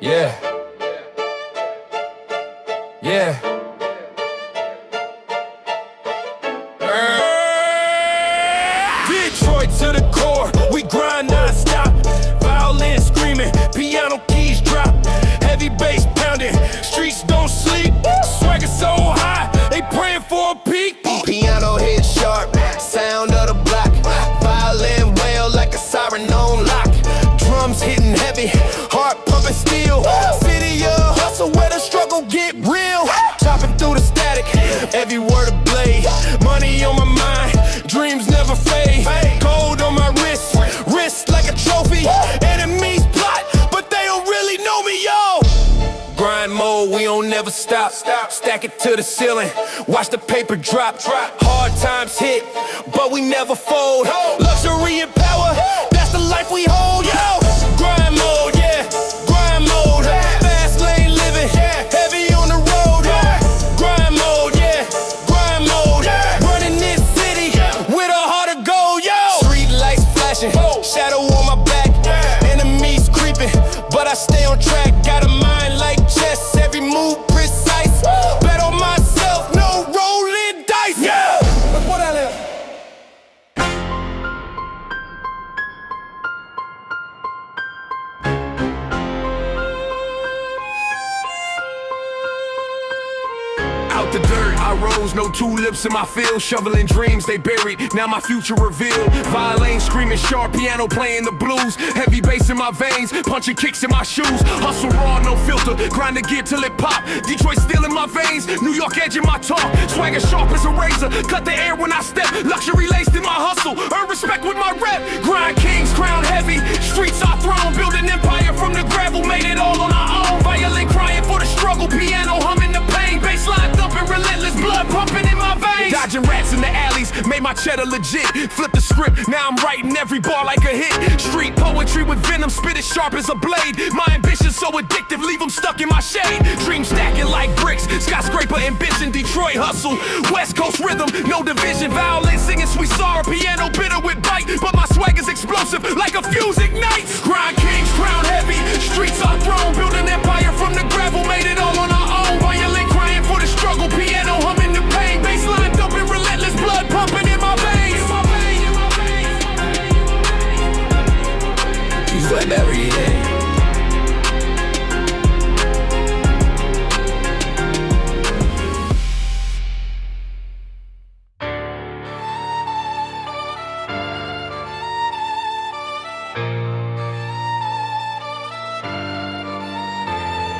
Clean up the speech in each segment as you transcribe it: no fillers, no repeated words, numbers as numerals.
Yeah. Yeah. Detroit to the core, we grind non-stop. Violin screaming, piano keys drop. Heavy bass pounding, streets don't sleep. Swagger so high, they praying for a peak. Piano hit sharp, sound of the block. Violin wail like a siren on lock. Drums hitting heavy, heart pumping steel. City of hustle where the struggle get real. Chopping through the static, every word a blade. Money on my mind, dreams never fade. Gold on my wrist, wrist like a trophy. Enemies plot, but they don't really know me, yo. Grind mode, we don't never stop. Stack it to the ceiling, watch the paper drop. Hard times hit, but we never fold. Luxury and power, that's the life we hold, yo. Grind mode, yeah, grind mode. Fast lane living, heavy on the road. Grind mode, yeah, grind mode. Running this city with a heart of gold, yo. Street lights flashing, shadow on my back. Enemies creeping, but I stay on track. Got a mind like chess, every move precise. Bet on myself, no rolling dice. Yeah. Let's put that in. Out the dirt, I rose, no tulips in my field. Shoveling dreams, they buried, now my future revealed. Violin screaming sharp, piano playing the blues. Heavy bass in my veins, punching kicks in my shoes. Hustle raw, no filter, grind the gear till it pop. Detroit still in my veins, New York edge in my talk. Swagger sharp as a razor, cut the air when I step. Luxury laced in my hustle, earn respect with my rep. Grind kings, crown heavy, streets our throne. Build an empire from the gravel, made it all on our own. Violin crying for the struggle, piano humming the pain. Bassline thumping, relentless blood pumping in my veins. Dodging rats in the alleys, made my cheddar legit. Flip the script, now I'm writing every bar like a hit. Street poetry with venom, spit as sharp as a blade. My ambition so addictive, leave them stuck in my shade. Dreams stacking like bricks, skyscraper ambition. Detroit hustle, West Coast rhythm, no division. Violin singing sweet sorrow, piano bitter with bite. But my swag is explosive, like a fuse ignites. Grind kings, crown heavy, streets our throne. Build an empire from the gravel, made it all on our own. Violin crying for the struggle, piano humming the pain. Bassline thumping, relentless blood pumping in my veins. You sweat every day.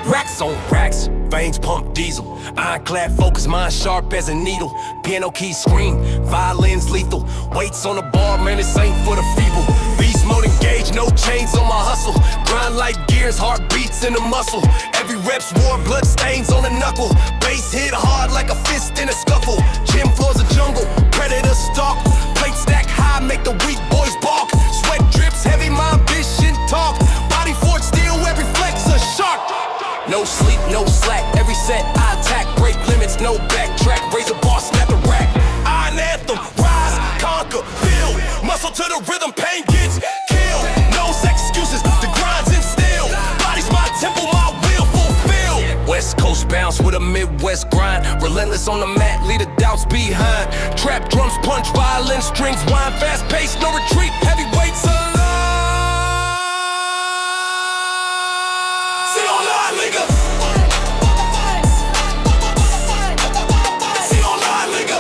Racks on racks, veins pump diesel. Ironclad focus, mind sharp as a needle. Piano keys scream, violins lethal. Weights on the bar, man, this ain't for the feeble. Beast mode engaged, no chains on my hustle. Grind like gears, heartbeats in the muscle. Every rep's war, blood stains on the knuckle. Bass hit hard like a fist in a scuffle. Gym floors a jungle, predator stalk. Plate stack high, make the weak boys balk. Sweat drips, heavy, my ambition talk. Body forged steel, every flex a shark. No sleep, no slack, every set I attack. Break limits, no backtrack. Raise a bar, snap the rack. Iron anthem, rise, conquer, build. Muscle to the rhythm, pain gets killed. No excuses, the grind's instilled. Body's my temple, my will fulfilled. West Coast bounce with a Midwest grind. Relentless on the mat, leave the doubts behind. Trap drums, punch, violin strings, wine, fast pace, no retreat. Heavyweights alive. See online, nigga. See online, nigga.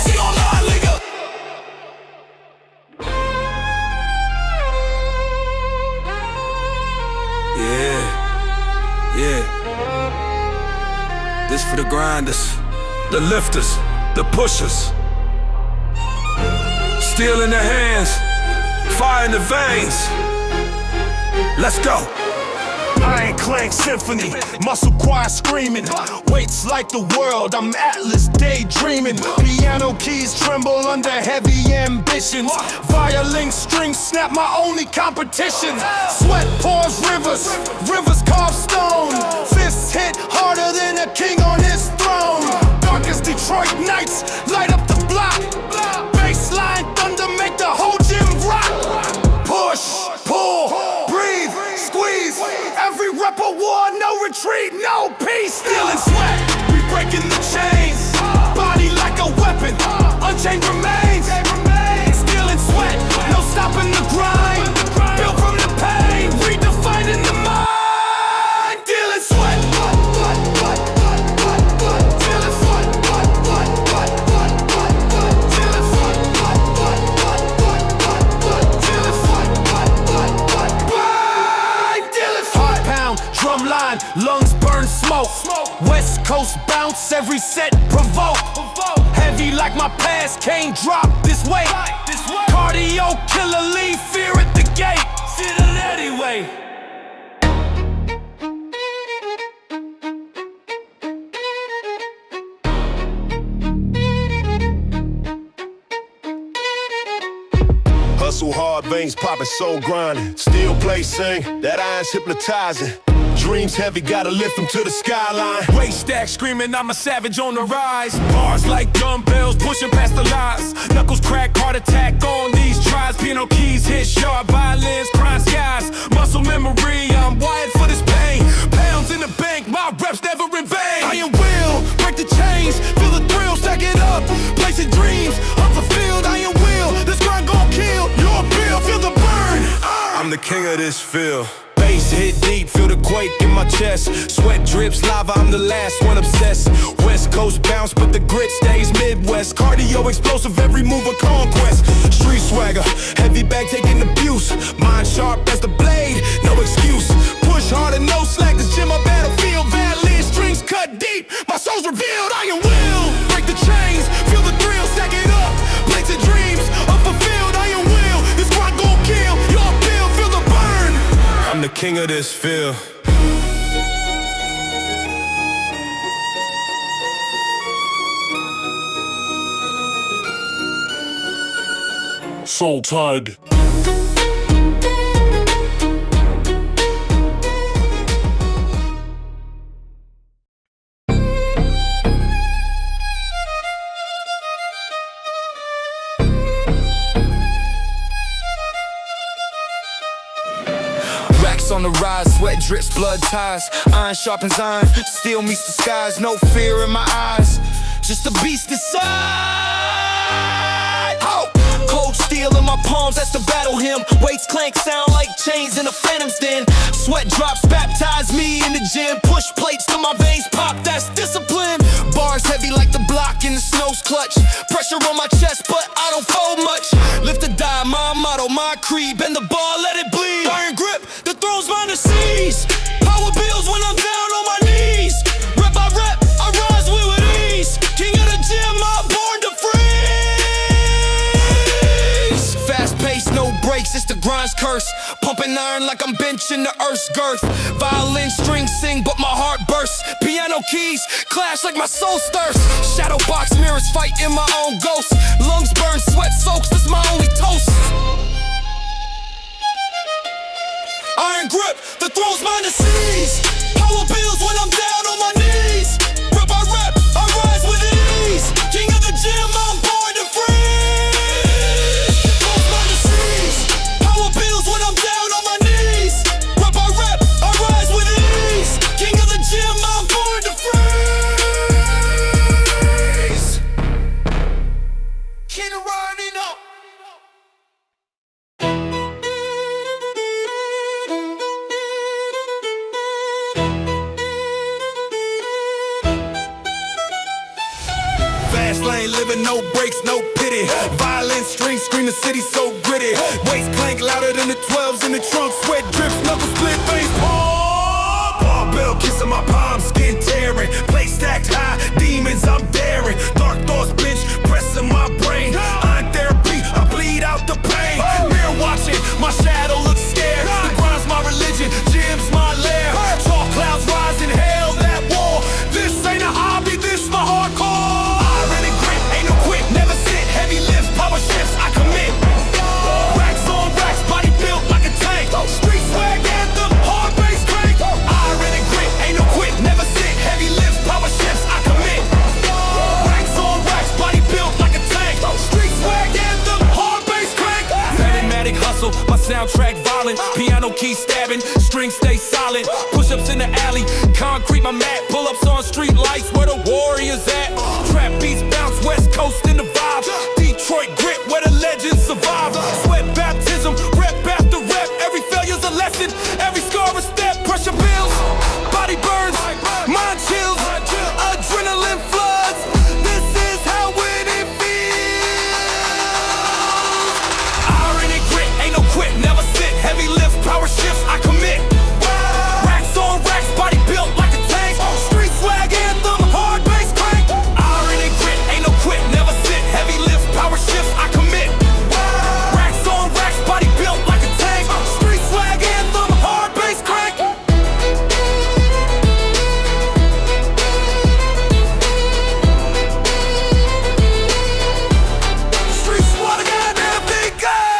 See online, nigga. Yeah. This for the grinders, the lifters, the pushers. Steel in the hands, fire in the veins. Let's go. Iron clank symphony, muscle choir screaming. Weights like the world, I'm Atlas daydreaming. Piano keys tremble under heavy ambitions. Violin strings snap, my only competition. Sweat pours rivers, rivers carve stone. Fists hit harder than a king on his throne. Darkest Detroit nights light up the block. Bassline thunder make the whole gym rock. Push, push. retreat, no peace. Still in sweat, we breaking the chains. Body like a weapon, unchained remains. Still in sweat, no stopping the grind. Built from the pain, redefining the mind. Still in sweat. Drumline, lungs burn smoke. West Coast bounce, every set provoke. Heavy like my past, can't drop this weight. Cardio killer, leave fear at the gate. Did it anyway. Hustle hard, veins popping, soul grinding. Still play, sing, that iron's hypnotizing. Dreams heavy, gotta lift them to the skyline. Weight stack screaming, I'm a savage on the rise. Bars like dumbbells, pushing past the lies. Knuckles crack, heart attack on these tries. Piano keys hit sharp, violins, crying skies. Muscle memory, I'm wired for this pain. Pounds in the bank, my reps never in vain. Iron will, break the chains, feel the thrill, stack it up. Placing dreams, unfulfilled, iron will. This grind gon' kill your bill, feel the burn. I'm the king of this field. Bass hit deep, feel the quake in my chest. Sweat drips, lava, I'm the last one obsessed. West Coast bounce, but the grit stays Midwest. Cardio explosive, every move a conquest. Street swagger, heavy bag taking abuse. Mind sharp as the blade, no excuse. Push harder, no slack, this gym my battlefield. Valid strings cut deep, my soul's revealed. Iron will, break the chains, feel the thrill, stack it up. Plates and dreams, unfulfilled, iron will. This grind gon' kill, your bill, feel the burn. I'm the king of this field. Soul Tide. On the rise, sweat drips, blood ties. Iron sharpens iron, steel meets the skies. No fear in my eyes, just a beast inside. Oh! Cold steel in my palms, that's the battle hymn. Weights clank, sound like chains in a phantom's den. Sweat drops, baptize me in the gym. Push plates till my veins pop, that's discipline. Bars heavy like the block in the snow's clutch. Pressure on my chest, but I don't fold much. Lift or die, my motto, my creed. Bend the bar, let it bleed. Iron grip, the throne's mine to seize. Power bills when I'm down on my knees. Rep by rep, I rise with ease. King of the gym, I'm born to freeze. Fast pace, no breaks, it's the grind's curse. Pumping iron like I'm benching the earth's girth. Violin strings sing, but my heart bursts. Piano keys clash like my soul's thirst. Shadow box mirrors fight in my own ghost. Lungs burn, sweat soaks, that's my only toast. Iron grip, the throne's mine to seize. Power bills when I'm down on my knees. Rep by rep, I rise with ease. King of the gym, I'm born to freeze. Throne's mine to seize. Power bills when I'm down on my knees. Rep by rep, I rise with ease. King of the gym, I'm born to freeze. Kid running up. Fast lane living, no brakes, no pity. Violent strings scream the city so gritty. Weights clank louder than the 12s in the trunk. Sweat drips, knuckles split, face palm. Barbell kissing my palms, skin tearing. Plate stacked high, demons I'm daring. Dark thoughts bench, pressing my brain. Iron therapy, I bleed out the pain. Mirror watching, my shadow looks scared. The grind's my religion, gym's my lair. Chalk clouds rising, hail that wall. This ain't a hobby, this my hardcore. Power shifts, I commit. Racks on racks, body built like a tank. Street swag anthem, hard bass crank. Iron and grit, ain't no quit, never sit. Heavy lifts, power shifts, I commit. Racks hustle, my soundtrack violent. Piano keys stabbing, strings stay solid. Push-ups in the alley, concrete my mat. Pull-ups on street lights where the warriors at. Trap beats bounce, West Coast in the vibe. Detroit grit where the legends survive. Sweat baptism, rep after rep. Every failure's a lesson, every scar a step. Pressure builds, body burns, mind chills, adrenaline floods. This is how winning feels. Iron and grit, ain't no quit, never sit. Heavy lift, power shifts, I commit. Racks on racks, body built like a tank. Street swag anthem, hard bass crank. Iron and grit, ain't no quit, never sit. Heavy lift, power shifts, I commit. Racks on racks, body built like a tank. Street swag anthem, hard bass crank. Streets wanna get everything good.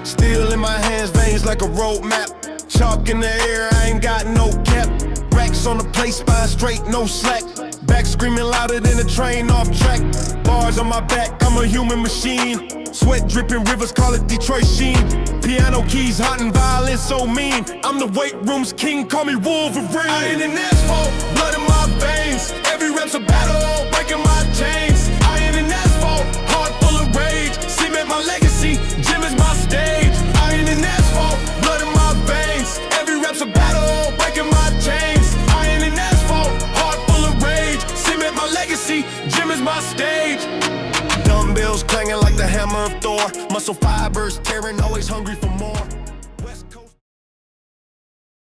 Steel in my hands, veins like a road map. Chalk in the air, I ain't got no cap. Racks on the place, spine straight, no slack. Back screaming louder than a train off track. Bars on my back, I'm a human machine. Sweat dripping rivers, call it Detroit Sheen. Piano keys hot and violin so mean. I'm the weight room's king, call me Wolverine. I ain't an asphalt, blood in my veins. Every rap's a battle, breaking my chains.